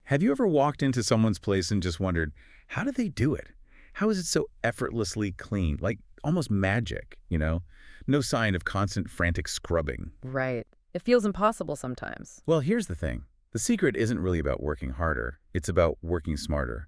Have you ever walked into someone's place and just wondered, how do they do it? How is it so effortlessly clean? Like almost magic, you know? No sign of constant frantic scrubbing. Right. It feels impossible sometimes. Well, here's the thing. The secret isn't really about working harder. It's about working smarter,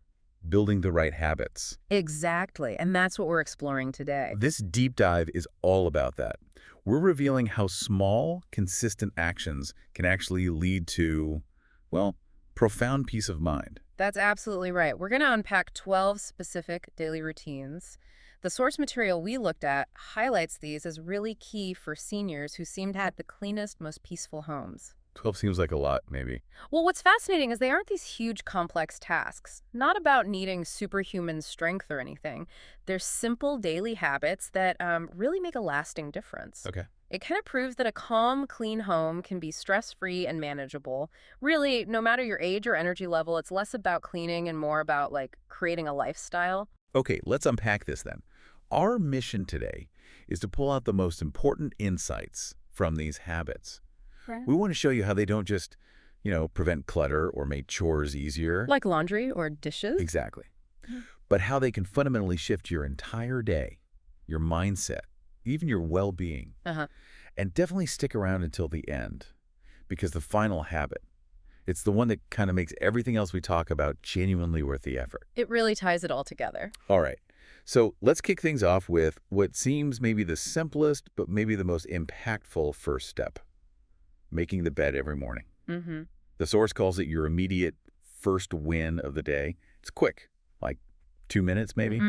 building the right habits. Exactly. And that's what we're exploring today. This deep dive is all about that. We're revealing how small, consistent actions can actually lead to, well, profound peace of mind. That's absolutely right. We're going to unpack 12 specific daily routines. The source material we looked at highlights these as really key for seniors who seem to have the cleanest, most peaceful homes. 12 seems like a lot, maybe. Well, what's fascinating is they aren't these huge, complex tasks. Not about needing superhuman strength or anything. They're simple daily habits that really make a lasting difference. Okay. It kind of proves that a calm, clean home can be stress-free and manageable. Really, no matter your age or energy level, it's less about cleaning and more about, like, creating a lifestyle. Okay, let's unpack this then. Our mission today is to pull out the most important insights from these habits. Right. We want to show you how they don't just, prevent clutter or make chores easier. Like laundry or dishes? Exactly. But how they can fundamentally shift your entire day, your mindset, even your well-being. Uh-huh. And definitely stick around until the end, because the final habit, it's the one that kind of makes everything else we talk about genuinely worth the effort. It really ties it all together. All right. So let's kick things off with what seems maybe the simplest, but maybe the most impactful first step. Making the bed every morning. Mm-hmm. The source calls it your immediate first win of the day. It's quick, like 2 minutes maybe,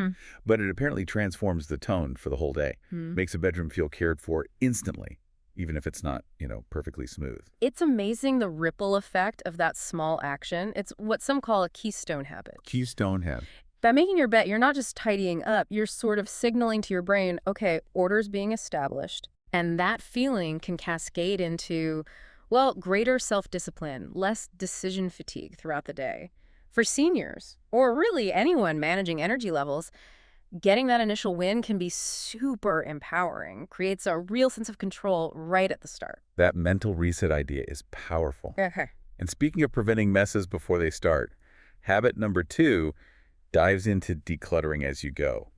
but it apparently transforms the tone for the whole day. Makes a bedroom feel cared for instantly, even if it's not, perfectly smooth. It's amazing the ripple effect of that small action. It's what some call a keystone habit. Keystone habit. By making your bed, you're not just tidying up, you're sort of signaling to your brain, okay, order's being established. And that feeling can cascade into, well, greater self-discipline, less decision fatigue throughout the day. For seniors, or really anyone managing energy levels, getting that initial win can be super empowering, creates a real sense of control right at the start. That mental reset idea is powerful. Okay. And speaking of preventing messes before they start, habit number 2 dives into decluttering as you go.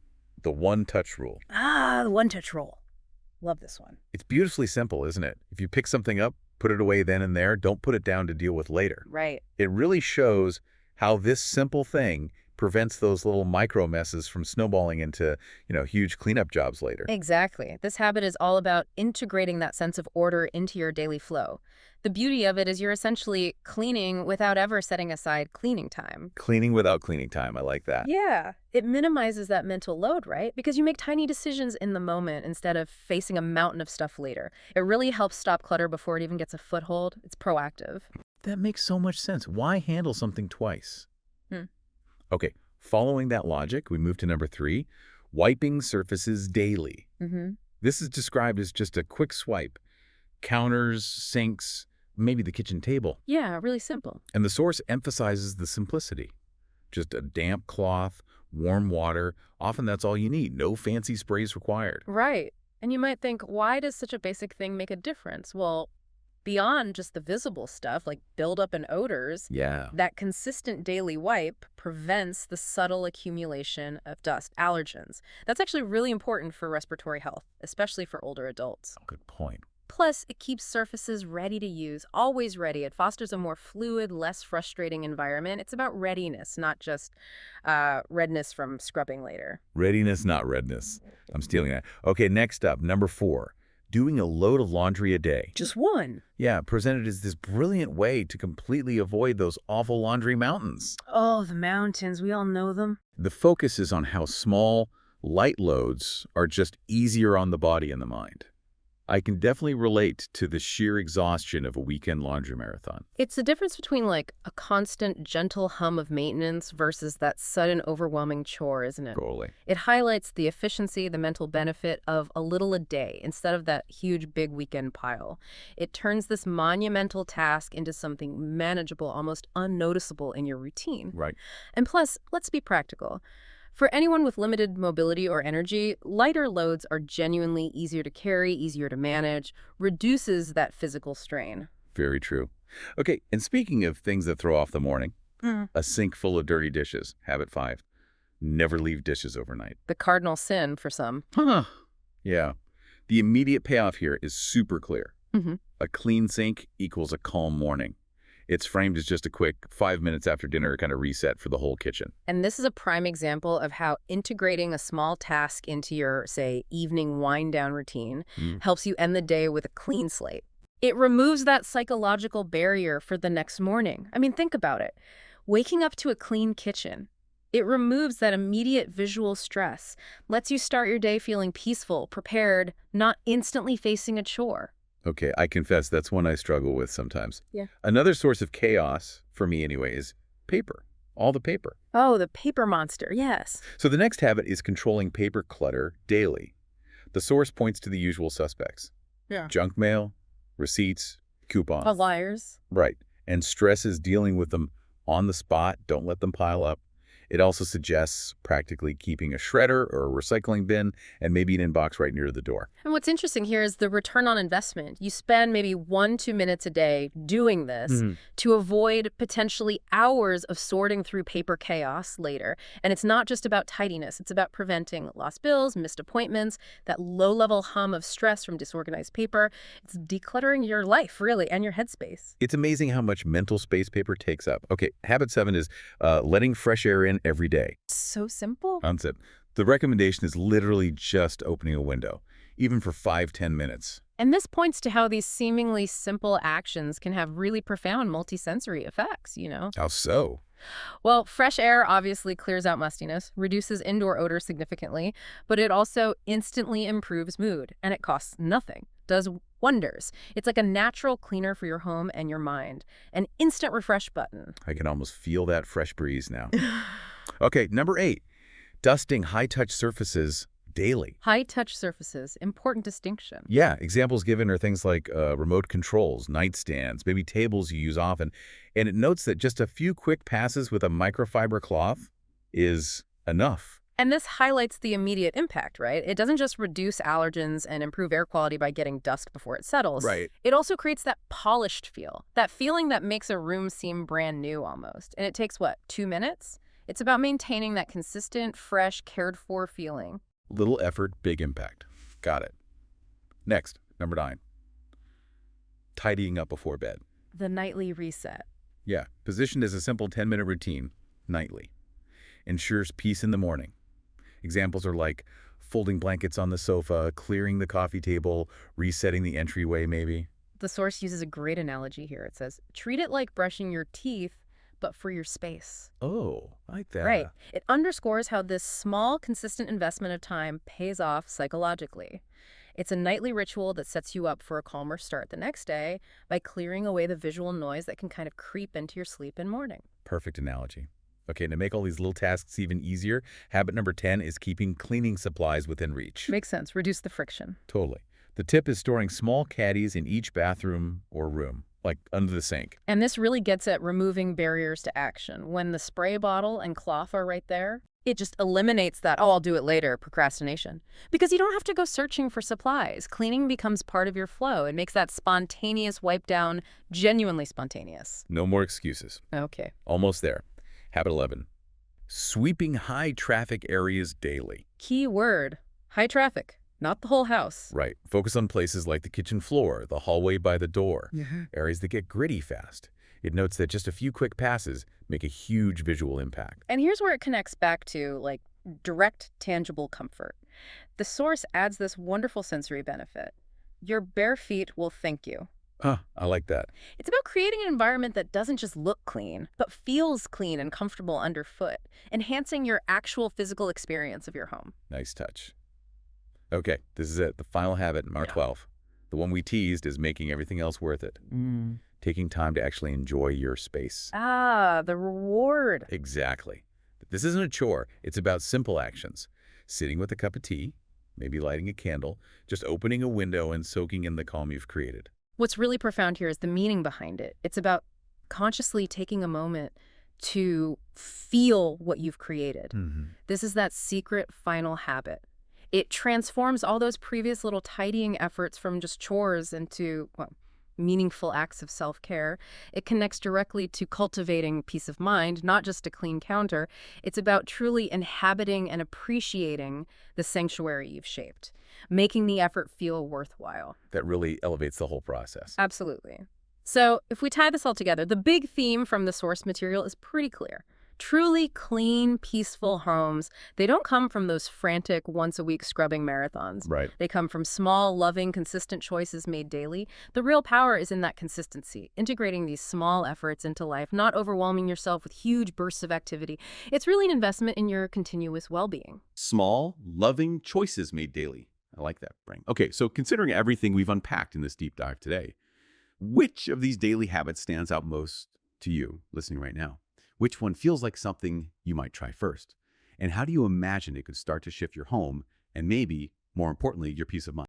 The one-touch rule. The one-touch rule. Love this one. It's beautifully simple, isn't it? If you pick something up, put it away then and there. Don't put it down to deal with later. Right. It really shows how this simple thing prevents those little micro messes from snowballing into, huge cleanup jobs later. Exactly. This habit is all about integrating that sense of order into your daily flow. The beauty of it is you're essentially cleaning without ever setting aside cleaning time. Cleaning without cleaning time. I like that. Yeah. It minimizes that mental load, right? Because you make tiny decisions in the moment instead of facing a mountain of stuff later. It really helps stop clutter before it even gets a foothold. It's proactive. That makes so much sense. Why handle something twice? Okay, following that logic, we move to number 3, wiping surfaces daily. This is described as just a quick swipe. Counters, sinks, maybe the kitchen table. Yeah, really simple. And the source emphasizes the simplicity. Just a damp cloth, warm water, often that's all you need. No fancy sprays required. Right. And you might think, why does such a basic thing make a difference? Well, beyond just the visible stuff like buildup and odors, that consistent daily wipe prevents the subtle accumulation of dust, allergens. That's actually really important for respiratory health, especially for older adults. Oh, good point. Plus, it keeps surfaces ready to use, always ready. It fosters a more fluid, less frustrating environment. It's about readiness, not just redness from scrubbing later. Readiness, not redness. I'm stealing that. Okay, next up, number 4. Doing a load of laundry a day. Just one. Yeah, presented as this brilliant way to completely avoid those awful laundry mountains. Oh, the mountains. We all know them. The focus is on how small, light loads are just easier on the body and the mind. I can definitely relate to the sheer exhaustion of a weekend laundry marathon. It's the difference between like a constant, gentle hum of maintenance versus that sudden, overwhelming chore, isn't it? Totally. It highlights the efficiency, the mental benefit of a little a day instead of that huge, big weekend pile. It turns this monumental task into something manageable, almost unnoticeable in your routine. Right. And plus, let's be practical. For anyone with limited mobility or energy, lighter loads are genuinely easier to carry, easier to manage, reduces that physical strain. Very true. Okay, and speaking of things that throw off the morning, A sink full of dirty dishes. Habit 5. Never leave dishes overnight. The cardinal sin for some. Huh. Yeah. The immediate payoff here is super clear. A clean sink equals a calm morning. It's framed as just a quick 5 minutes after dinner kind of reset for the whole kitchen. And this is a prime example of how integrating a small task into your, say, evening wind-down routine helps you end the day with a clean slate. It removes that psychological barrier for the next morning. I mean, think about it. Waking up to a clean kitchen, it removes that immediate visual stress, lets you start your day feeling peaceful, prepared, not instantly facing a chore. Okay, I confess that's one I struggle with sometimes. Yeah. Another source of chaos, for me anyway, is paper. All the paper. Oh, the paper monster, yes. So the next habit is controlling paper clutter daily. The source points to the usual suspects. Yeah. Junk mail, receipts, coupons. Liars. Right. And stresses dealing with them on the spot. Don't let them pile up. It also suggests practically keeping a shredder or a recycling bin and maybe an inbox right near the door. And what's interesting here is the return on investment. You spend maybe 1-2 minutes a day doing this to avoid potentially hours of sorting through paper chaos later. And it's not just about tidiness. It's about preventing lost bills, missed appointments, that low-level hum of stress from disorganized paper. It's decluttering your life, really, and your headspace. It's amazing how much mental space paper takes up. Okay, habit 7 is letting fresh air in every day. So simple. Concept. The recommendation is literally just opening a window, even for 5-10 minutes. And this points to how these seemingly simple actions can have really profound multisensory effects, you know? How so? Well, fresh air obviously clears out mustiness, reduces indoor odor significantly, but it also instantly improves mood, and it costs nothing. Does wonders. It's like a natural cleaner for your home and your mind. An instant refresh button. I can almost feel that fresh breeze now. Okay, number 8, dusting high-touch surfaces daily. High-touch surfaces, important distinction. Yeah, examples given are things like remote controls, nightstands, maybe tables you use often. And it notes that just a few quick passes with a microfiber cloth is enough. And this highlights the immediate impact, right? It doesn't just reduce allergens and improve air quality by getting dust before it settles. Right. It also creates that polished feel, that feeling that makes a room seem brand new almost. And it takes, what, 2 minutes? It's about maintaining that consistent, fresh, cared-for feeling. Little effort, big impact. Got it. Next, number 9, tidying up before bed. The nightly reset. Yeah, positioned as a simple 10-minute routine, nightly. Ensures peace in the morning. Examples are like folding blankets on the sofa, clearing the coffee table, resetting the entryway maybe. The source uses a great analogy here. It says, treat it like brushing your teeth, but for your space. Oh, I like that. Right. It underscores how this small, consistent investment of time pays off psychologically. It's a nightly ritual that sets you up for a calmer start the next day by clearing away the visual noise that can kind of creep into your sleep and morning. Perfect analogy. Okay, to make all these little tasks even easier, habit number 10 is keeping cleaning supplies within reach. Makes sense. Reduce the friction. Totally. The tip is storing small caddies in each bathroom or room, like under the sink. And this really gets at removing barriers to action. When the spray bottle and cloth are right there, it just eliminates that, oh, I'll do it later, procrastination. Because you don't have to go searching for supplies. Cleaning becomes part of your flow. It makes that spontaneous wipe down genuinely spontaneous. No more excuses. Okay. Almost there. Habit 11, sweeping high traffic areas daily. Key word, high traffic, not the whole house. Right. Focus on places like the kitchen floor, the hallway by the door, areas that get gritty fast. It notes that just a few quick passes make a huge visual impact. And here's where it connects back to, like, direct, tangible comfort. The source adds this wonderful sensory benefit. Your bare feet will thank you. I like that. It's about creating an environment that doesn't just look clean, but feels clean and comfortable underfoot, enhancing your actual physical experience of your home. Nice touch. Okay, this is it. The final habit, number 12. The one we teased is making everything else worth it. Taking time to actually enjoy your space. The reward. Exactly. This isn't a chore. It's about simple actions. Sitting with a cup of tea, maybe lighting a candle, just opening a window and soaking in the calm you've created. What's really profound here is the meaning behind it. It's about consciously taking a moment to feel what you've created. This is that secret final habit. It transforms all those previous little tidying efforts from just chores into, well, meaningful acts of self-care. It connects directly to cultivating peace of mind, not just a clean counter. It's about truly inhabiting and appreciating the sanctuary you've shaped, making the effort feel worthwhile. That really elevates the whole process. Absolutely. So if we tie this all together, the big theme from the source material is pretty clear. Truly clean, peaceful homes, they don't come from those frantic once-a-week scrubbing marathons. Right. They come from small, loving, consistent choices made daily. The real power is in that consistency, integrating these small efforts into life, not overwhelming yourself with huge bursts of activity. It's really an investment in your continuous well-being. Small, loving choices made daily. I like that, Brain. Okay, so considering everything we've unpacked in this deep dive today, which of these daily habits stands out most to you listening right now? Which one feels like something you might try first? And how do you imagine it could start to shift your home and maybe, more importantly, your peace of mind?